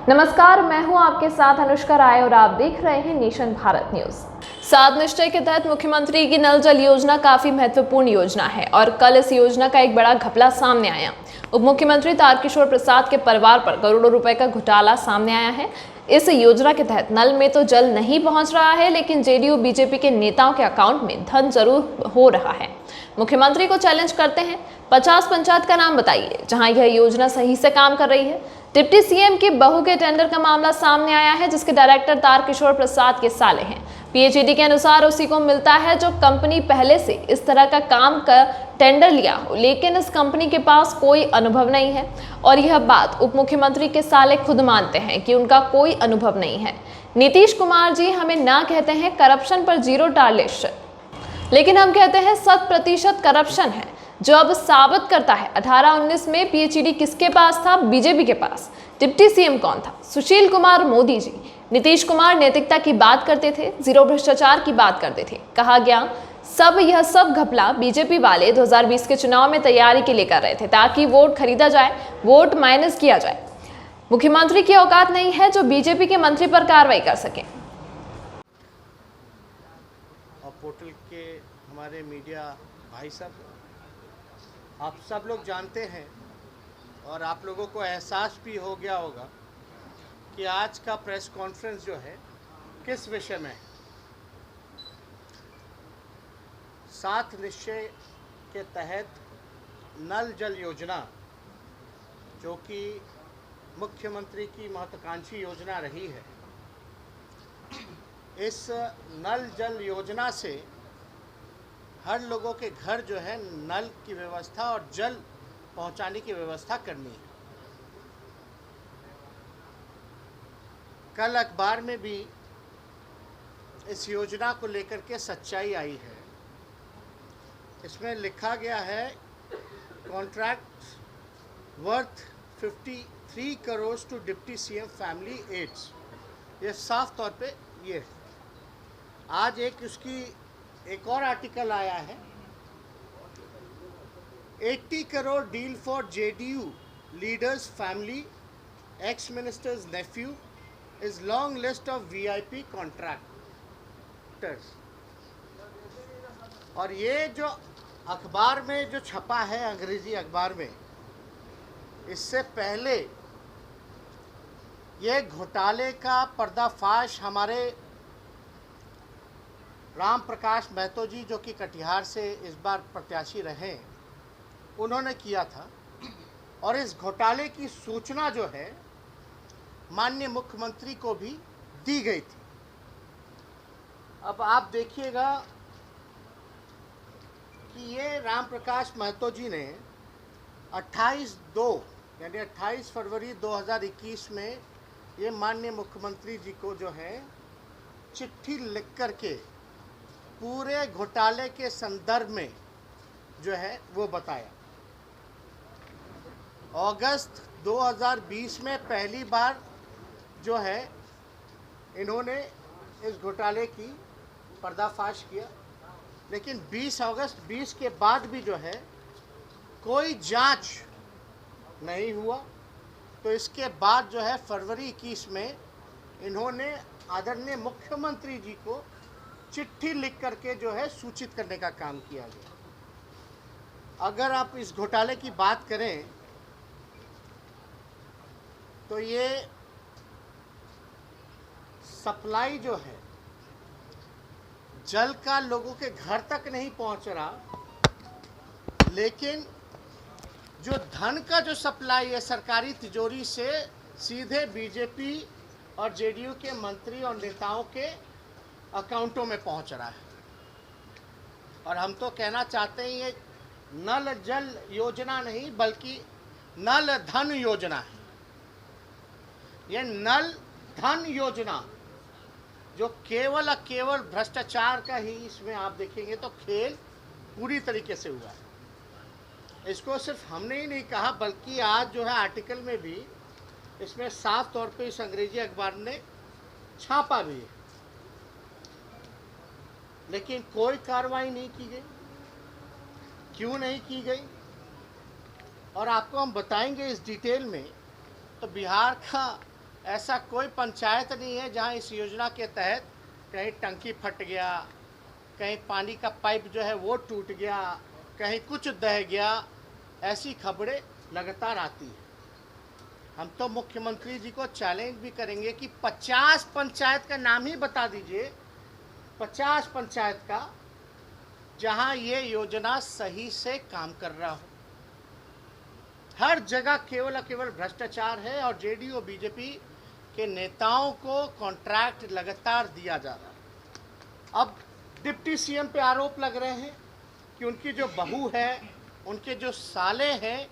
नमस्कार, मैं हूं आपके साथ अनुष्का राय और आप देख रहे हैं नेशन भारत न्यूज। सात निश्चय के तहत मुख्यमंत्री की नल जल योजना काफी महत्वपूर्ण योजना है और कल इस योजना का एक बड़ा घपला सामने आया। उप मुख्यमंत्री तारकिशोर प्रसाद के परिवार पर करोड़ों रुपए का घोटाला सामने आया है। इस योजना के तहत नल में तो जल नहीं पहुंच रहा है, लेकिन जेडीयू बीजेपी के नेताओं के अकाउंट में धन जरूर हो रहा है। मुख्यमंत्री को चैलेंज करते हैं, 50 पंचायत का नाम बताइए जहां यह योजना सही से काम कर रही है। डिप्टी सीएम की बहू के टेंडर का मामला सामने आया है, जिसके डायरेक्टर तारकिशोर प्रसाद के साले हैं। पीएचईडी के अनुसार उसी को मिलता है जो कंपनी पहले से इस तरह का काम का टेंडर लिया हो, लेकिन इस कंपनी के पास कोई अनुभव नहीं है और यह बात उप मुख्यमंत्री के साले खुद मानते हैं कि उनका कोई अनुभव नहीं है। नीतीश कुमार जी हमें ना कहते हैं करप्शन पर जीरो टॉलरेंस, लेकिन हम कहते हैं 100% करप्शन है, जो अब साबित करता है 18-19 में पीएचईडी किसके पास था? बीजेपी के पास। डिप्टी सीएम कौन था? सुशील कुमार मोदी जी। नीतीश कुमार नैतिकता की बात करते थे, जीरो भ्रष्टाचार की बात करते थे। कहा गया यह सब घपला बीजेपी वाले 2020 के चुनाव में तैयारी के लिए कर रहे थे, ताकि वोट खरीदा जाए, वोट माइनस किया जाए। मुख्यमंत्री की औकात नहीं है जो बीजेपी के मंत्री पर कार्रवाई कर सके। और पोर्टल के हमारे मीडिया भाई साहब, आप सब लोग जानते हैं और आप लोगों को एहसास भी हो गया होगा कि आज का प्रेस कॉन्फ्रेंस जो है किस विषय में है। 7 निश्चय के तहत नल जल योजना, जो कि मुख्यमंत्री की महत्वाकांक्षी योजना रही है, इस नल जल योजना से हर लोगों के घर जो है नल की व्यवस्था और जल पहुंचाने की व्यवस्था करनी है। कल अखबार में भी इस योजना को लेकर के सच्चाई आई है। इसमें लिखा गया है contract worth 53 crore to deputy CM family aides. ये साफ तौर पे ये है। आज एक और आर्टिकल आया है, 80 crore deal for JDU leaders family, ex ministers nephew is long list of VIP contractors. और ये जो अखबार में जो छपा है, अंग्रेजी अखबार में, इससे पहले ये घोटाले का पर्दाफाश हमारे राम प्रकाश महतो जी, जो कि कटिहार से इस बार प्रत्याशी रहे, उन्होंने किया था। और इस घोटाले की सूचना जो है माननीय मुख्यमंत्री को भी दी गई थी। अब आप देखिएगा कि ये राम प्रकाश महतो जी ने 28/2 यानी 28 फरवरी 2021 में ये माननीय मुख्यमंत्री जी को जो है चिट्ठी लिख करके पूरे घोटाले के संदर्भ में जो है वो बताया। अगस्त 2020 में पहली बार जो है इन्होंने इस घोटाले की पर्दाफाश किया, लेकिन 20 अगस्त 20 के बाद भी जो है कोई जांच नहीं हुआ। तो इसके बाद जो है फरवरी 21 में इन्होंने आदरणीय मुख्यमंत्री जी को चिट्ठी लिख करके जो है सूचित करने का काम किया गया। अगर आप इस घोटाले की बात करें तो ये सप्लाई जो है जल का लोगों के घर तक नहीं पहुंच रहा, लेकिन जो धन का जो सप्लाई है सरकारी तिजोरी से सीधे बीजेपी और जेडीयू के मंत्री और नेताओं के अकाउंटों में पहुंच रहा है। और हम तो कहना चाहते हैं ये नल जल योजना नहीं बल्कि नल धन योजना है। ये नल धन योजना जो केवल भ्रष्टाचार का ही, इसमें आप देखेंगे तो खेल पूरी तरीके से हुआ है। इसको सिर्फ हमने ही नहीं कहा, बल्कि आज जो है आर्टिकल में भी इसमें साफ तौर पे इस अंग्रेजी अखबार ने छापा भी है, लेकिन कोई कार्रवाई नहीं की गई। क्यों नहीं की गई और आपको हम बताएंगे इस डिटेल में। तो बिहार का ऐसा कोई पंचायत नहीं है जहां इस योजना के तहत कहीं टंकी फट गया, कहीं पानी का पाइप जो है वो टूट गया, कहीं कुछ दह गया। ऐसी खबरें लगातार आती हैं। हम तो मुख्यमंत्री जी को चैलेंज भी करेंगे कि 50 पंचायत का नाम ही बता दीजिए, 50 पंचायत का, जहां ये योजना सही से काम कर रहा हो। हर जगह केवल और केवल भ्रष्टाचार है और जेडीयू बीजेपी के नेताओं को कॉन्ट्रैक्ट लगातार दिया जा रहा है। अब डिप्टी सीएम पे आरोप लग रहे हैं कि उनकी जो बहू है, उनके जो साले हैं,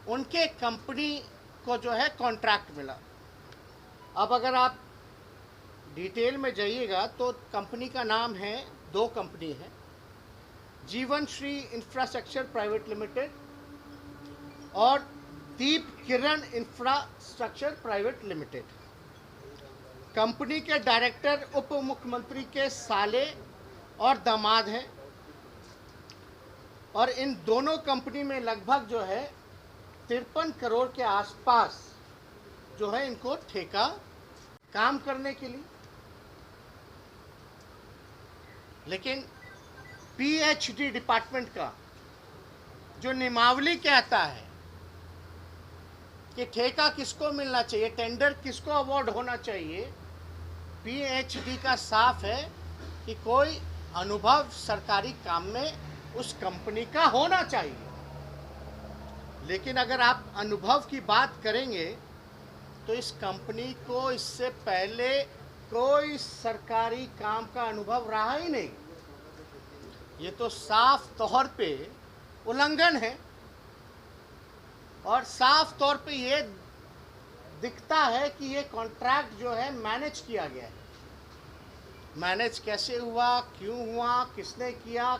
उनके कंपनी को जो है कॉन्ट्रैक्ट मिला। अब अगर आप डिटेल में जाइएगा तो कंपनी का नाम है, 2 कंपनी है, जीवन श्री इंफ्रास्ट्रक्चर प्राइवेट लिमिटेड और दीप किरण इंफ्रास्ट्रक्चर प्राइवेट लिमिटेड। कंपनी के डायरेक्टर उप मुख्यमंत्री के साले और दामाद हैं और इन दोनों कंपनी में लगभग जो है 53 करोड़ के आसपास जो है इनको ठेका काम करने के लिए। लेकिन पीएचडी डिपार्टमेंट का जो नियमावली कहता है कि ठेका किसको मिलना चाहिए, टेंडर किसको अवार्ड होना चाहिए, पीएचडी का साफ है कि कोई अनुभव सरकारी काम में उस कंपनी का होना चाहिए। लेकिन अगर आप अनुभव की बात करेंगे तो इस कंपनी को इससे पहले कोई सरकारी काम का अनुभव रहा ही नहीं। ये तो साफ तौर पे उल्लंघन है और साफ तौर पे ये दिखता है कि ये कॉन्ट्रैक्ट जो है मैनेज किया गया है। मैनेज कैसे हुआ, क्यों हुआ, किसने किया,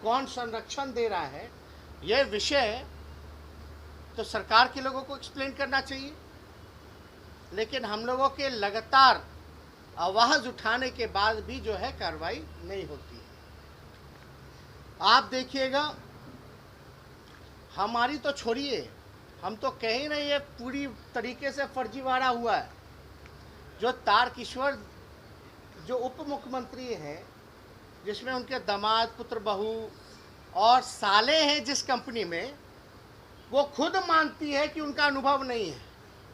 कौन संरक्षण दे रहा है, ये विषय तो सरकार के लोगों को एक्सप्लेन करना चाहिए। लेकिन हम लोगों के लगातार आवाज़ उठाने के बाद भी जो है कार्रवाई नहीं होती है। आप देखिएगा, हमारी तो छोड़िए, हम तो कह ही नहीं, ये पूरी तरीके से फर्जीवाड़ा हुआ है। जो तारकिशोर जो उप मुख्यमंत्री हैं, जिसमें उनके दामाद, पुत्र, बहू और साले हैं जिस कंपनी में, वो खुद मानती है कि उनका अनुभव नहीं है।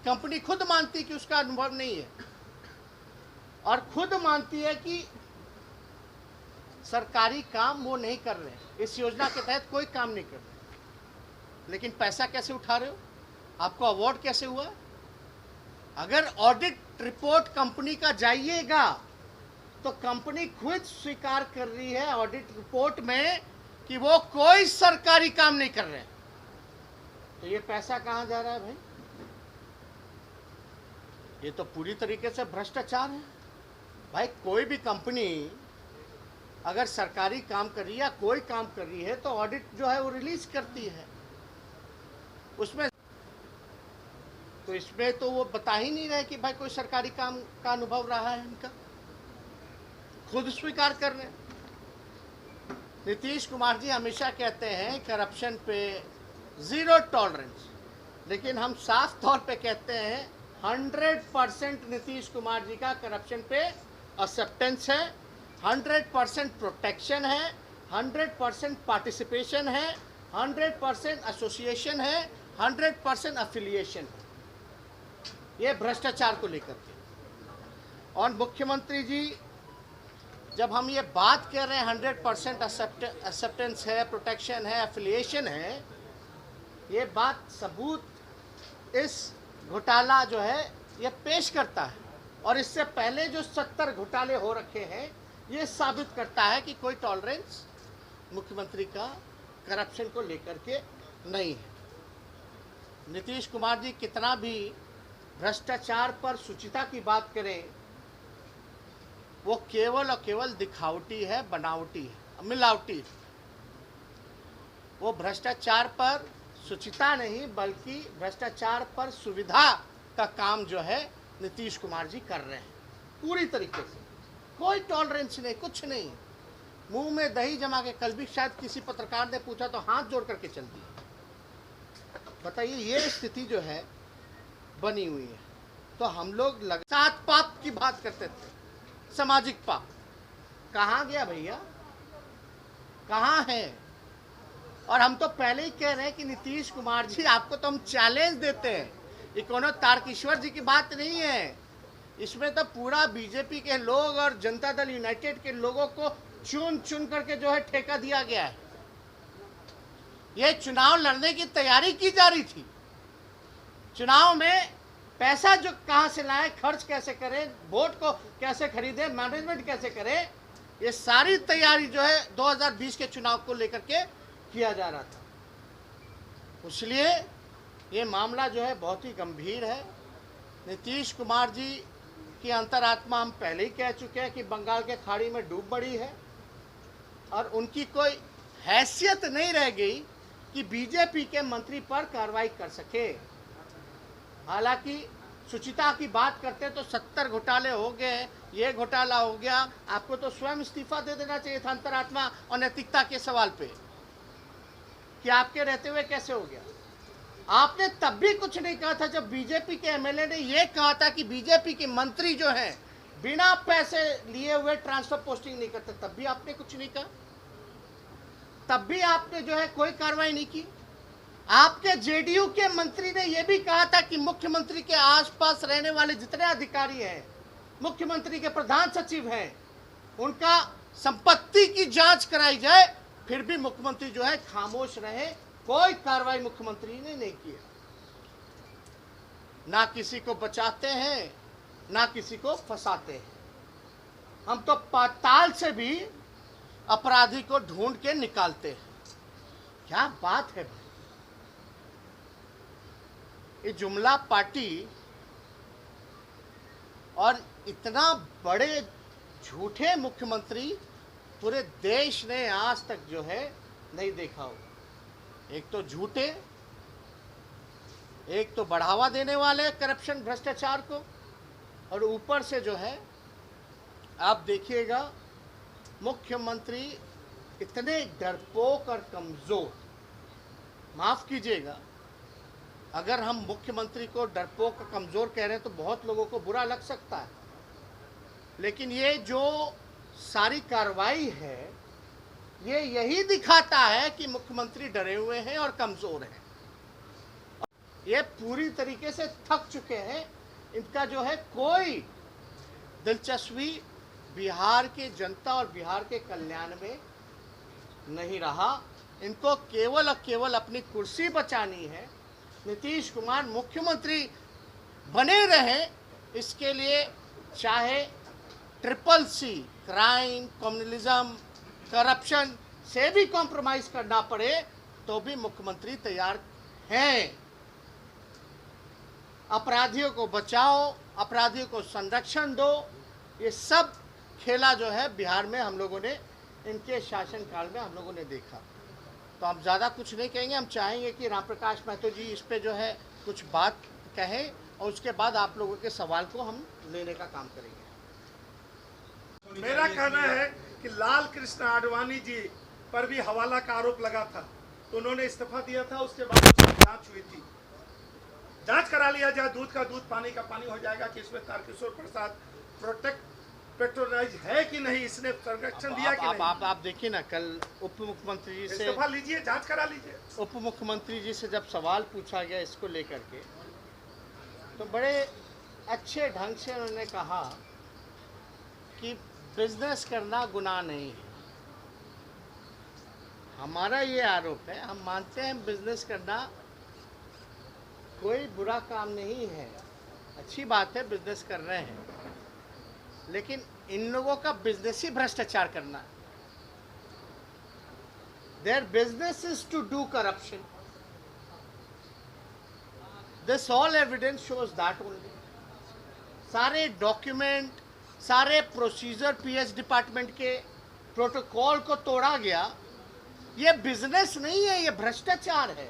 कंपनी खुद मानती है कि उसका अनुभव नहीं है और खुद मानती है कि सरकारी काम वो नहीं कर रहे, इस योजना के तहत कोई काम नहीं कर रहे। लेकिन पैसा कैसे उठा रहे हो, आपको अवार्ड कैसे हुआ? अगर ऑडिट रिपोर्ट कंपनी का जाइएगा तो कंपनी खुद स्वीकार कर रही है ऑडिट रिपोर्ट में कि वो कोई सरकारी काम नहीं कर रहे हैं। तो ये पैसा कहां जा रहा है भाई? ये तो पूरी तरीके से भ्रष्टाचार है भाई। कोई भी कंपनी अगर सरकारी काम कर रही है या कोई काम कर रही है तो ऑडिट जो है वो रिलीज करती है उसमें। तो इसमें तो वो बता ही नहीं रहे कि भाई कोई सरकारी काम का अनुभव रहा है इनका, खुद स्वीकार कर रहे। नीतीश कुमार जी हमेशा कहते हैं करप्शन पे जीरो टॉलरेंस, लेकिन हम साफ तौर पे कहते हैं 100% नीतीश कुमार जी का करप्शन पे एक्सेप्टेंस है, 100% प्रोटेक्शन है, 100% पार्टिसिपेशन है, 100% एसोसिएशन है, 100% अफिलिएशन है। ये भ्रष्टाचार को लेकर के। और मुख्यमंत्री जी, जब हम ये बात कर रहे हैं 100% एक्सेप्टेंस है, प्रोटेक्शन है, एफिलिएशन है, ये बात सबूत इस घोटाला जो है ये पेश करता है। और इससे पहले जो 70 घोटाले हो रखे हैं, ये साबित करता है कि कोई टॉलरेंस मुख्यमंत्री का करप्शन को लेकर के नहीं है। नीतीश कुमार जी कितना भी भ्रष्टाचार पर शुचिता की बात करें, वो केवल और केवल दिखावटी है, बनावटी है, मिलावटी है। वो भ्रष्टाचार पर शुचिता नहीं बल्कि भ्रष्टाचार पर सुविधा का काम जो है नीतीश कुमार जी कर रहे हैं पूरी तरीके से। कोई टॉलरेंस नहीं, कुछ नहीं, मुंह में दही जमा के। कल भी शायद किसी पत्रकार ने पूछा तो हाथ जोड़ करके चल दिया। बताइए, ये स्थिति जो है बनी हुई है। तो हम लोग सात पाप की बात करते थे, सामाजिक पाप। कहाँ गया भैया, कहाँ है? और हम तो पहले ही कह रहे हैं कि नीतीश कुमार जी, आपको तो हम चैलेंज देते हैं, ये कोनो तारकेश्वर जी की बात नहीं है। इसमें तो पूरा बीजेपी के लोग और जनता दल यूनाइटेड के लोगों को चुन चुन करके जो है ठेका दिया गया है। ये चुनाव लड़ने की तैयारी की जा रही थी। चुनाव में पैसा जो कहां से लाए, खर्च कैसे करें, वोट को कैसे खरीदें, मैनेजमेंट कैसे करें, ये सारी तैयारी जो है 2020 के चुनाव को लेकर के किया जा रहा था। इसलिए ये मामला जो है बहुत ही गंभीर है। नीतीश कुमार जी की अंतरात्मा हम पहले ही कह चुके हैं कि बंगाल के खाड़ी में डूब पड़ी है और उनकी कोई हैसियत नहीं रह गई कि बीजेपी के मंत्री पर कार्रवाई कर सके। हालांकि सुचिता की बात करते तो 70 घोटाले हो गए, ये घोटाला हो गया, आपको तो स्वयं इस्तीफा दे देना चाहिए था अंतरात्मा और नैतिकता के सवाल पे कि आपके रहते हुए कैसे हो गया। आपने तब भी कुछ नहीं कहा था जब बीजेपी के एमएलए ने यह कहा था कि बीजेपी के मंत्री जो हैं बिना पैसे लिए हुए ट्रांसफर पोस्टिंग नहीं करते, तब भी आपने कुछ नहीं कहा, तब भी आपने जो है कोई कार्रवाई नहीं की। आपके जेडीयू के मंत्री ने यह भी कहा था कि मुख्यमंत्री के आसपास रहने वाले जितने अधिकारी हैं, मुख्यमंत्री के प्रधान सचिव हैं, उनका संपत्ति की जांच कराई जाए। फिर भी मुख्यमंत्री जो है खामोश रहे, कोई कार्रवाई मुख्यमंत्री ने नहीं किया। ना किसी को बचाते हैं, ना किसी को फंसाते हैं। हम तो पाताल से भी अपराधी को ढूंढ के निकालते हैं। क्या बात है भाई, ये जुमला पार्टी और इतना बड़े झूठे मुख्यमंत्री पूरे देश ने आज तक जो है नहीं देखा हो। एक तो झूठे, एक तो बढ़ावा देने वाले करप्शन भ्रष्टाचार को, और ऊपर से जो है आप देखिएगा मुख्यमंत्री इतने डरपोक और कमजोर। माफ कीजिएगा, अगर हम मुख्यमंत्री को डरपोक और कमजोर कह रहे हैं तो बहुत लोगों को बुरा लग सकता है, लेकिन ये जो सारी कार्रवाई है ये यही दिखाता है कि मुख्यमंत्री डरे हुए हैं और कमजोर हैं। ये पूरी तरीके से थक चुके हैं। इनका जो है कोई दिलचस्पी बिहार की जनता और बिहार के कल्याण में नहीं रहा। इनको केवल और केवल अपनी कुर्सी बचानी है। नीतीश कुमार मुख्यमंत्री बने रहें, इसके लिए चाहे CCC क्राइम, कम्युनलिज्म, करप्शन से भी कॉम्प्रोमाइज करना पड़े तो भी मुख्यमंत्री तैयार हैं। अपराधियों को बचाओ, अपराधियों को संरक्षण दो, ये सब खेला जो है बिहार में हम लोगों ने इनके शासनकाल में हम लोगों ने देखा। तो हम ज़्यादा कुछ नहीं कहेंगे। हम चाहेंगे कि राम प्रकाश महतो जी इस पे जो है कुछ बात कहें और उसके बाद आप लोगों के सवाल को हम लेने का काम करेंगे। मेरा कहना है कि लाल कृष्ण आडवाणी जी पर भी हवाला का आरोप लगा था, तो उन्होंने इस्तीफा दिया था। उसके बाद जांच हुई थी, जांच करा लिया जाए, दूध का दूध पानी का पानी हो जाएगा कि इसमें तारकिशोर प्रसाद पेट्रोनाइज है कि नहीं, इसने संरक्षण दिया कि नहीं। आप देखिए ना, कल उप मुख्यमंत्री जी से इस्तीफा लीजिए, जांच करा लीजिए। उप मुख्यमंत्री जी से जब सवाल पूछा गया इसको लेकर के, तो बड़े अच्छे ढंग से उन्होंने कहा कि बिजनेस करना गुनाह नहीं है। हमारा ये आरोप है, हम मानते हैं बिजनेस करना कोई बुरा काम नहीं है, अच्छी बात है, बिजनेस कर रहे हैं, लेकिन इन लोगों का बिजनेस ही भ्रष्टाचार करना है। Their business is to do corruption. This all evidence shows that only. सारे डॉक्यूमेंट, सारे प्रोसीजर पीएच डिपार्टमेंट के प्रोटोकॉल को तोड़ा गया। ये बिजनेस नहीं है, ये भ्रष्टाचार है।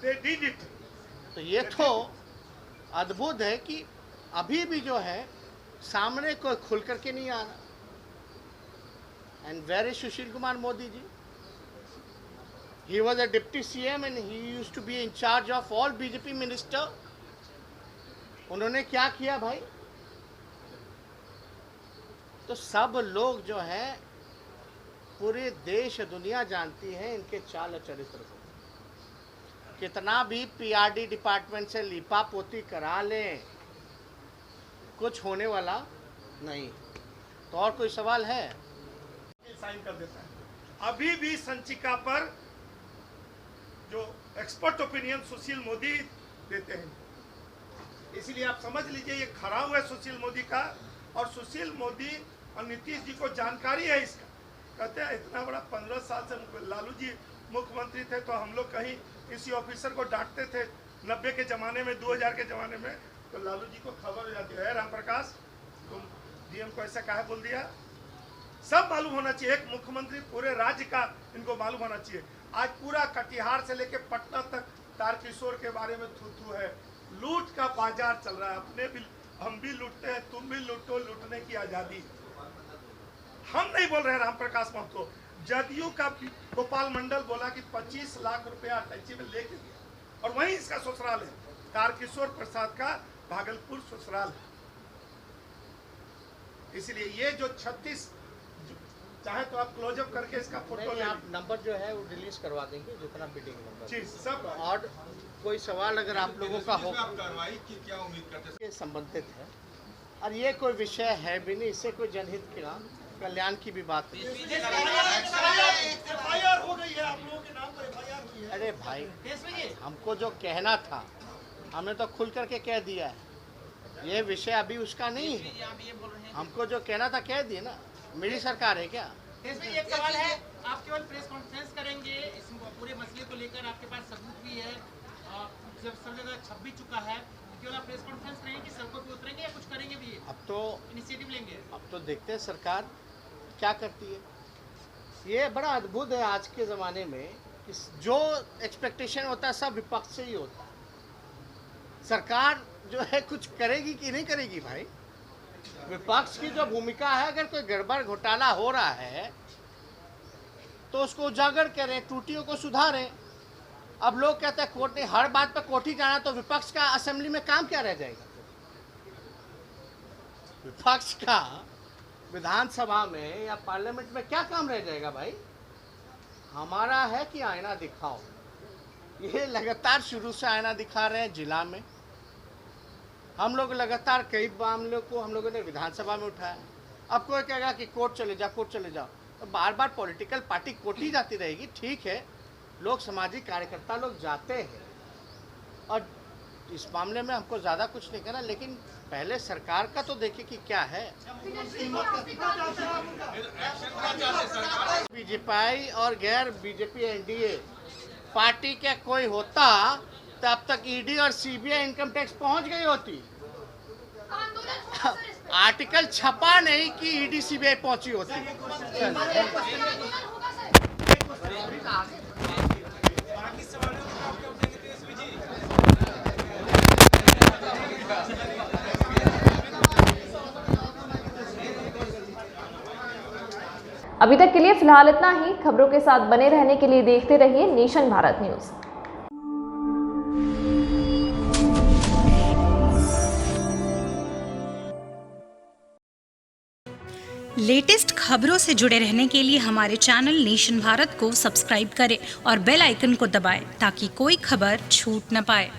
They did it. तो ये तो अद्भुत है कि अभी भी जो है सामने कोई खुल करके नहीं आ रहा। And where is Sushil Kumar Modi ji? He was a deputy CM and he used to be in charge of all BJP minister. उन्होंने क्या किया भाई? तो सब लोग जो है पूरे देश दुनिया जानती है इनके चाल चरित्र को। कितना भी पीआरडी डिपार्टमेंट से लिपा पोती करा लें, कुछ होने वाला नहीं। तो और कोई सवाल है? साइन कर देता है। अभी भी संचिका पर जो एक्सपर्ट ओपिनियन सुशील मोदी देते हैं, इसलिए आप समझ लीजिए ये खरा हुआ है सुशील मोदी का। और सुशील मोदी और नीतीश जी को जानकारी है इसका। कहते हैं इतना बड़ा 15 साल से लालू जी मुख्यमंत्री थे तो हम लोग कहीं किसी ऑफिसर को डांटते थे 90 के ज़माने में, 2000 के ज़माने में, तो लालू जी को खबर हो जाती है, राम प्रकाश तुम डीएम को ऐसा काहे बोल दिया। सब मालूम होना चाहिए, एक मुख्यमंत्री पूरे राज्य का इनको मालूम होना चाहिए। आज पूरा कटिहार से लेके पटना तक तारकिशोर के बारे में थू है। लूट का बाजार चल रहा है। अपने भी हम भी लूटते हैं, तुम भी लूटो, लूटने की आज़ादी। हम नहीं बोल रहे हैं राम प्रकाश महतो, जदयू का गोपाल मंडल बोला कि 25 लाख रुपया टैक्सी में लेके दिया और वहीं इसका ससुराल है। तारकिशोर प्रसाद का भागलपुर ससुराल है। इसलिए ये जो 36, चाहे तो आप क्लोजअप करके इसका फोटो ले, आप नंबर जो है वो रिलीज करवा देंगे, जितना बिडिंग नंबर जी सब। और कोई सवाल अगर आप लोगों का हो कार्रवाई की क्या उम्मीद करते हैं? संबंधित है और ये कोई विषय है भी नहीं, इससे कोई जनहित का कल्याण की भी बात नहीं। एफआईआर हो गई है, आप लोगों के नाम पर एफआईआर हुई है। अरे भाई, हमको जो कहना था हमने तो खुल करके कह दिया है। ये विषय अभी उसका नहीं है। हमको जो कहना था कह दिए ना। मेरी सरकार है क्या? एक सवाल है, आप केवल प्रेस कॉन्फ्रेंस करेंगे इस पूरे मसले को लेकर? आपके पास सबूत भी है, जब सब जगह छप भी चुका है, केवल आप प्रेस कॉन्फ्रेंस करेंगे कि सड़कों पे उतरेंगे या कुछ करेंगे भी? अब तो इनिशिएटिव लेंगे? अब तो देखते हैं सरकार क्या करती है। ये बड़ा अद्भुत है आज के ज़माने में, जो एक्सपेक्टेशन होता है सब विपक्ष से ही होता है। सरकार जो है कुछ करेगी कि नहीं करेगी भाई? विपक्ष की जो भूमिका है, अगर कोई गड़बड़ घोटाला हो रहा है तो उसको उजागर करें, त्रुटियों को सुधारें। अब लोग कहते हैं कोर्ट ने हर बात पर कोर्ट ही जाना, तो विपक्ष का असेंबली में काम क्या रह जाएगा? विपक्ष का विधानसभा में या पार्लियामेंट में क्या काम रह जाएगा भाई? हमारा है कि आईना दिखाओ। ये लगातार शुरू से आईना दिखा रहे हैं जिला में। हम लोग लगातार कई मामलों को हम लोगों ने विधानसभा में उठाया। अब कोई कहेगा कि कोर्ट चले जाओ, कोर्ट चले जाओ, तो बार बार पॉलिटिकल पार्टी कोर्ट ही जाती रहेगी। ठीक है, लोग सामाजिक कार्यकर्ता लोग जाते हैं और इस मामले में हमको ज़्यादा कुछ नहीं करना, लेकिन पहले सरकार का तो देखिए कि क्या है। बीजेपी और गैर बीजेपी एनडीए पार्टी के कोई होता तब तक ईडी और सीबीआई इनकम टैक्स पहुंच गई होती। आर्टिकल छपा नहीं कि ईडी सीबीआई पहुंची होती। अभी तक के लिए फिलहाल इतना ही। खबरों के साथ बने रहने के लिए देखते रहिए नेशन भारत न्यूज। लेटेस्ट खबरों से जुड़े रहने के लिए हमारे चैनल नेशन भारत को सब्सक्राइब करें और बेल आइकन को दबाएं ताकि कोई खबर छूट न पाए।